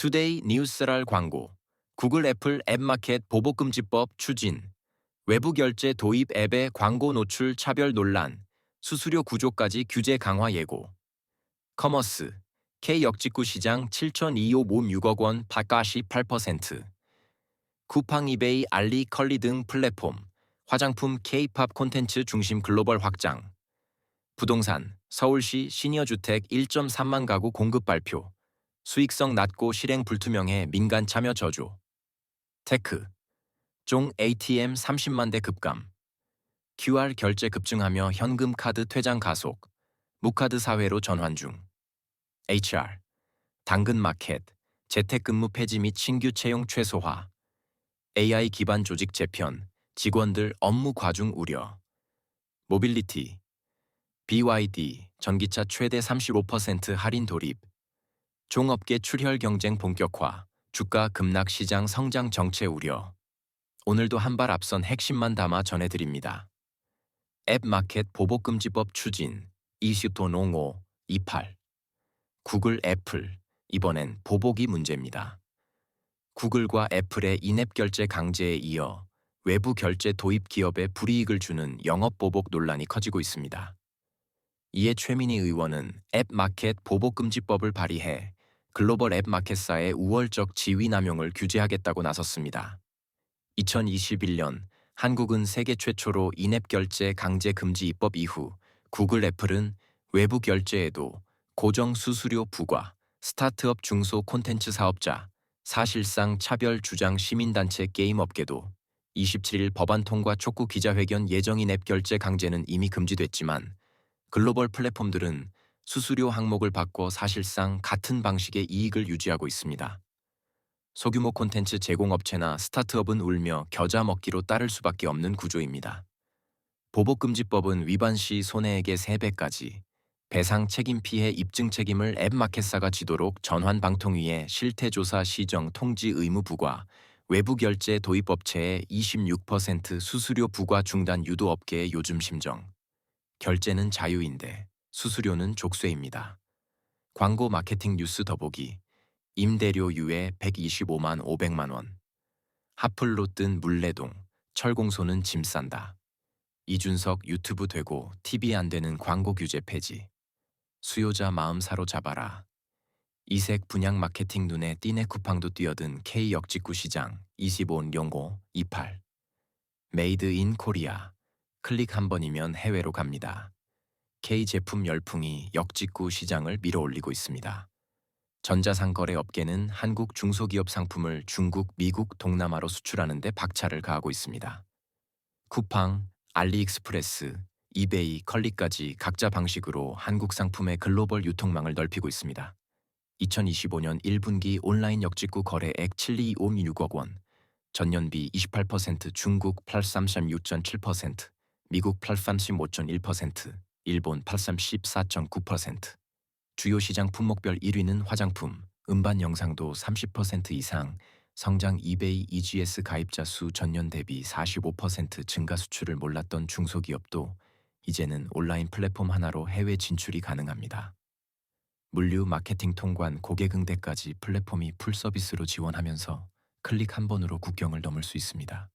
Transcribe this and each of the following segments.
투데이 뉴스랄 광고, 구글 애플 앱마켓 보복금지법 추진, 외부 결제 도입 앱의 광고 노출 차별 논란, 수수료 구조까지 규제 강화 예고. 커머스, K역직구 시장 7,255 6억 원 바가시 8%. 쿠팡 이베이 알리 컬리 등 플랫폼, 화장품 K-팝 콘텐츠 중심 글로벌 확장. 부동산, 서울시 시니어주택 1.3만 가구 공급 발표. 수익성 낮고 실행 불투명해 민간 참여 저조. 테크, 종 ATM 30만 대 급감. QR 결제 급증하며 현금 카드 퇴장 가속. 무카드 사회로 전환 중. HR, 당근마켓, 재택근무 폐지 및 신규 채용 최소화. AI 기반 조직 재편, 직원들 업무 과중 우려. 모빌리티, BYD, 전기차 최대 35% 할인 돌입. 종업계 출혈 경쟁 본격화, 주가 급락 시장 성장 정체 우려. 오늘도 한 발 앞선 핵심만 담아 전해드립니다. 앱마켓 보복금지법 추진, 이슈토 농오, 28. 구글 애플, 이번엔 보복이 문제입니다. 구글과 애플의 인앱 결제 강제에 이어 외부 결제 도입 기업에 불이익을 주는 영업 보복 논란이 커지고 있습니다. 이에 최민희 의원은 앱마켓 보복금지법을 발의해 글로벌 앱마켓사의 우월적 지위 남용을 규제하겠다고 나섰습니다. 2021년 한국은 세계 최초로 인앱 결제 강제 금지 입법 이후 구글 애플은 외부 결제에도 고정 수수료 부과, 스타트업 중소 콘텐츠 사업자, 사실상 차별 주장 시민단체 게임업계도 27일 법안 통과 촉구 기자회견 예정인 앱 결제 강제는 이미 금지됐지만 글로벌 플랫폼들은 수수료 항목을 바꿔 사실상 같은 방식의 이익을 유지하고 있습니다. 소규모 콘텐츠 제공업체나 스타트업은 울며 겨자 먹기로 따를 수밖에 없는 구조입니다. 보복금지법은 위반 시 손해액의 3배까지, 배상 책임 피해 입증 책임을 앱마켓사가 지도록 전환방통위에 실태조사 시정 통지 의무 부과, 외부 결제 도입업체의 26% 수수료 부과 중단 유도업계의 요즘 심정. 결제는 자유인데 수수료는 족쇄입니다. 광고 마케팅 뉴스 더보기. 임대료 유예 125만 500만 원. 하플로 뜬 물레동, 철공소는 짐 싼다. 이준석 유튜브 되고 TV 안 되는 광고 규제 폐지. 수요자 마음 사로잡아라. 이색 분양 마케팅 눈에 띠네 쿠팡도 뛰어든 K역직구 시장 25온 용고 28. 메이드 인 코리아. 클릭 한 번이면 해외로 갑니다. K 제품 열풍이 역직구 시장을 밀어올리고 있습니다. 전자상거래 업계는 한국 중소기업 상품을 중국, 미국, 동남아로 수출하는 데 박차를 가하고 있습니다. 쿠팡, 알리익스프레스, 이베이, 컬리까지 각자 방식으로 한국 상품의 글로벌 유통망을 넓히고 있습니다. 2025년 1분기 온라인 역직구 거래액 7256억 원, 전년비 28%, 중국 836.7%, 미국 835.1%, 일본 834.9%. 주요 시장 품목별 1위는 화장품, 음반 영상도 30% 이상, 성장 이베이 EGS 가입자 수 전년 대비 45% 증가 수출을 몰랐던 중소기업도 이제는 온라인 플랫폼 하나로 해외 진출이 가능합니다. 물류 마케팅 통관 고객 응대까지 플랫폼이 풀서비스로 지원하면서 클릭 한 번으로 국경을 넘을 수 있습니다.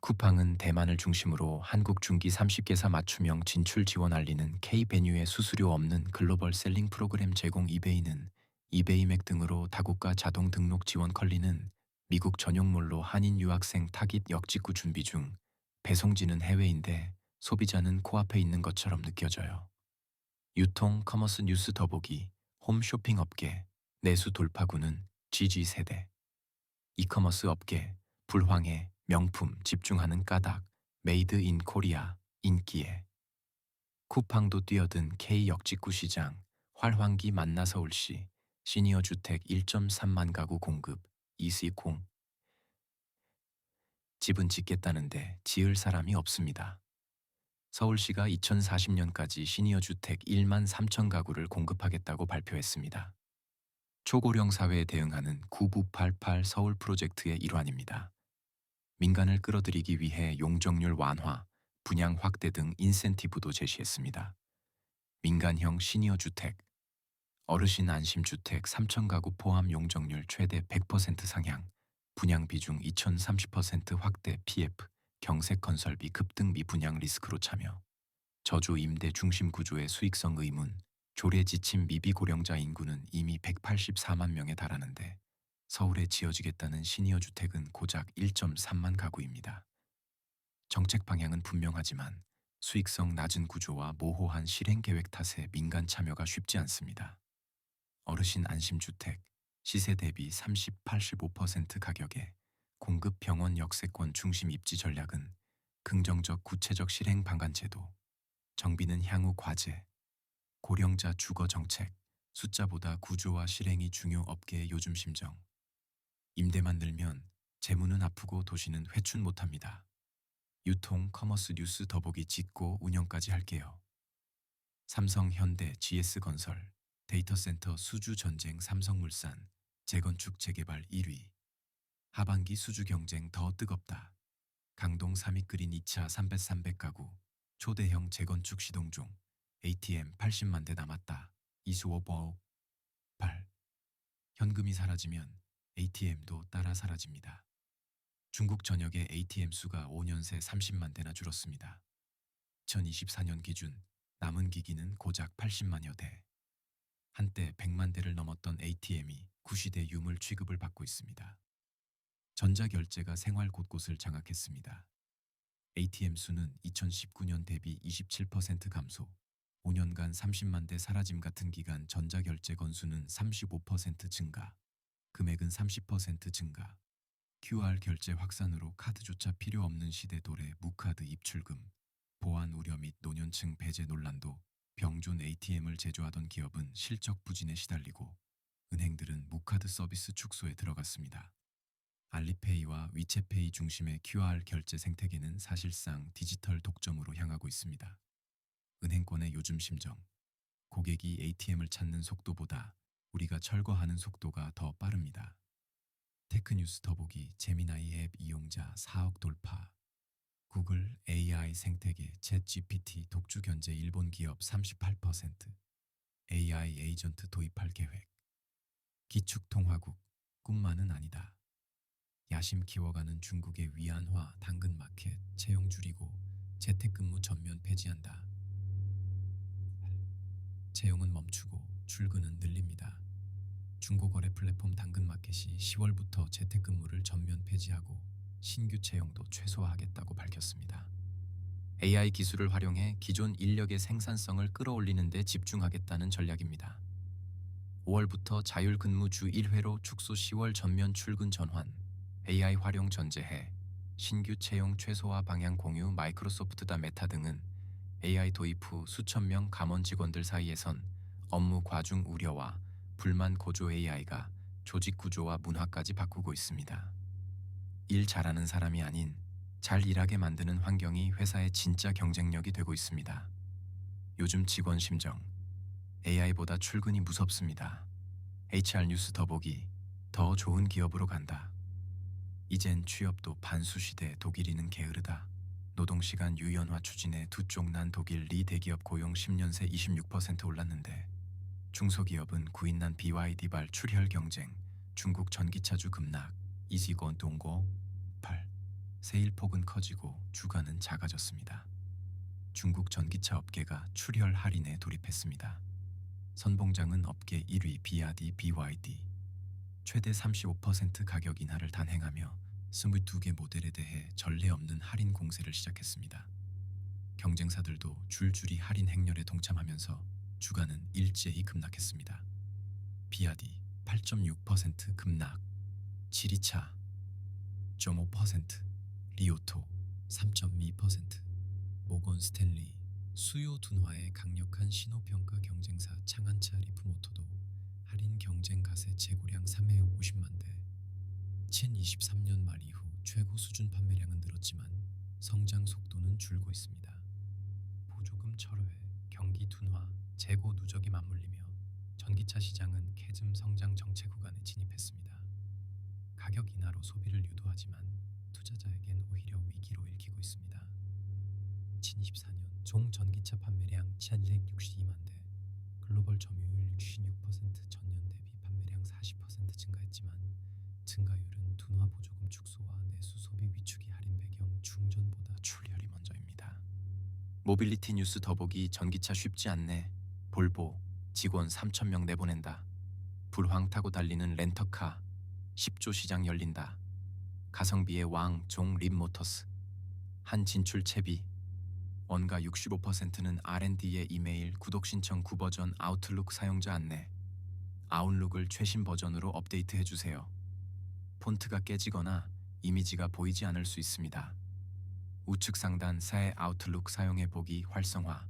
쿠팡은 대만을 중심으로 한국 중기 30개사 맞춤형 진출 지원 알리는 K베뉴의 수수료 없는 글로벌 셀링 프로그램 제공. 이베이는 이베이맥 등으로 다국가 자동 등록 지원. 컬리는 미국 전용몰로 한인 유학생 타깃 역직구 준비 중. 배송지는 해외인데 소비자는 코앞에 있는 것처럼 느껴져요. 유통 커머스 뉴스 더보기. 홈쇼핑 업계 내수 돌파구는 GG세대. 이커머스 업계 불황에 명품 집중하는 까닭. 메이드 인 코리아 인기에. 쿠팡도 뛰어든 K 역직구 시장. 활황기 만나 서울시 시니어 주택 1.3만 가구 공급. 이시콩. 집은 짓겠다는데 지을 사람이 없습니다. 서울시가 2040년까지 시니어 주택 1만 3천 가구를 공급하겠다고 발표했습니다. 초고령 사회에 대응하는 9988 서울 프로젝트의 일환입니다. 민간을 끌어들이기 위해 용적률 완화, 분양 확대 등 인센티브도 제시했습니다. 민간형 시니어 주택. 어르신 안심주택 3,000가구 포함 용적률 최대 100% 상향, 분양 비중 2030% 확대 PF, 경색 건설비 급등 미분양 리스크로 참여. 저주 임대 중심 구조의 수익성 의문, 조례 지침 미비 고령자 인구는 이미 184만 명에 달하는데 서울에 지어지겠다는 시니어 주택은 고작 1.3만 가구입니다. 정책 방향은 분명하지만 수익성 낮은 구조와 모호한 실행 계획 탓에 민간 참여가 쉽지 않습니다. 어르신 안심주택, 시세 대비 30-85% 가격에 공급 병원 역세권 중심 입지 전략은 긍정적 구체적 실행 방안 제도, 정비는 향후 과제, 고령자 주거 정책, 숫자보다 구조와 실행이 중요 업계의 요즘 심정. 임대만 늘면 재무는 아프고 도시는 회춘 못합니다. 유통, 커머스 뉴스 더보기 짓고 운영까지 할게요. 삼성, 현대, GS건설, 데이터센터 수주 전쟁 삼성물산, 재건축 재개발 1위. 하반기 수주 경쟁 더 뜨겁다. 강동 삼익그린 2차 300 가구, 초대형 재건축 시동 중, ATM 80만 대 남았다. 이수오버억 8. 현금이 사라지면 ATM도 따라 사라집니다. 중국 전역의 ATM 수가 5년 새 30만 대나 줄었습니다. 2024년 기준 남은 기기는 고작 80만여 대. 한때 100만 대를 넘었던 ATM이 구시대 유물 취급을 받고 있습니다. 전자결제가 생활 곳곳을 장악했습니다. ATM 수는 2019년 대비 27% 감소, 5년간 30만 대 사라짐 같은 기간 전자결제 건수는 35% 증가, 금액은 30% 증가. QR 결제 확산으로 카드조차 필요 없는 시대 도래 무카드 입출금, 보안 우려 및 노년층 배제 논란도 병존 ATM을 제조하던 기업은 실적 부진에 시달리고 은행들은 무카드 서비스 축소에 들어갔습니다. 알리페이와 위챗페이 중심의 QR 결제 생태계는 사실상 디지털 독점으로 향하고 있습니다. 은행권의 요즘 심정. 고객이 ATM을 찾는 속도보다 우리가 철거하는 속도가 더 빠릅니다. 테크뉴스 더보기 제미나이 앱 이용자 4억 돌파. 구글 AI 생태계 챗GPT 독주 견제 일본 기업 38%. AI 에이전트 도입할 계획. 기축통화국 꿈만은 아니다. 야심 키워가는 중국의 위안화 당근마켓 채용 줄이고 재택근무 전면 폐지한다. 채용은 멈추고 출근은 늘립니다. 중고거래 플랫폼 당근마켓이 10월부터 재택근무를 전면 폐지하고 신규 채용도 최소화하겠다고 밝혔습니다. AI 기술을 활용해 기존 인력의 생산성을 끌어올리는 데 집중하겠다는 전략입니다. 5월부터 자율근무 주 1회로 축소 10월 전면 출근 전환, AI 활용 전제해 신규 채용 최소화 방향 공유 마이크로소프트다 메타 등은 AI 도입 후 수천 명 감원 직원들 사이에선 업무 과중 우려와 불만 고조 AI가 조직 구조와 문화까지 바꾸고 있습니다. 일 잘하는 사람이 아닌 잘 일하게 만드는 환경이 회사의 진짜 경쟁력이 되고 있습니다. 요즘 직원 심정. AI보다 출근이 무섭습니다. HR 뉴스 더보기. 더 좋은 기업으로 간다. 이젠 취업도 반수시대 독일인은 게으르다. 노동시간 유연화 추진에 두 쪽 난 독일 리 대기업 고용 10년 새 26% 올랐는데 중소기업은 구인난 BYD발 출혈 경쟁, 중국 전기차주 급락, 이시건 동고 8. 세일폭은 커지고 주가는 작아졌습니다. 중국 전기차 업계가 출혈 할인에 돌입했습니다. 선봉장은 업계 1위 비아디 BYD. 최대 35% 가격 인하를 단행하며 22개 모델에 대해 전례 없는 할인 공세를 시작했습니다. 경쟁사들도 줄줄이 할인 행렬에 동참하면서 주가는 일제히 급락했습니다. 비아디 8.6% 급락, 지리차 0.5%, 리오토 3.2%, 모건 스탠리, 수요 둔화에 강력한 신호평가 경쟁사 창한차 리프모토도 할인 경쟁 가세 재고량 3회 50만 대. 2023년 말 이후 최고 수준 판매량은 늘었지만 성장 속도는 줄고 있습니다. 보조금 철회, 경기 둔화, 재고 누적이 맞물리며 전기차 시장은 캐즘 성장 정체 구간에 진입했습니다. 가격 인하로 소비를 유도하지만 투자자에겐 오히려 위기로 읽히고 있습니다. 2024년 총 전기차 판매량 1,262만 대, 글로벌 점유율 66%, 전년 대비 판매량 40% 증가했지만 증가율은 둔화 보조금 축소와 내수 소비 위축이 할인 배경 중전보다 출혈이 먼저입니다. 모빌리티 뉴스 더보기 전기차 쉽지 않네. 볼보 직원 3,000명 내보낸다. 불황 타고 달리는 렌터카 10조 시장 열린다. 가성비의 왕 종 립모터스 한 진출 채비 원가 65%는 R&D의 이메일 구독 신청 9버전 아웃룩 사용자 안내. 아웃룩을 최신 버전으로 업데이트해 주세요. 폰트가 깨지거나 이미지가 보이지 않을 수 있습니다. 우측 상단 새 아웃룩 사용해 보기 활성화.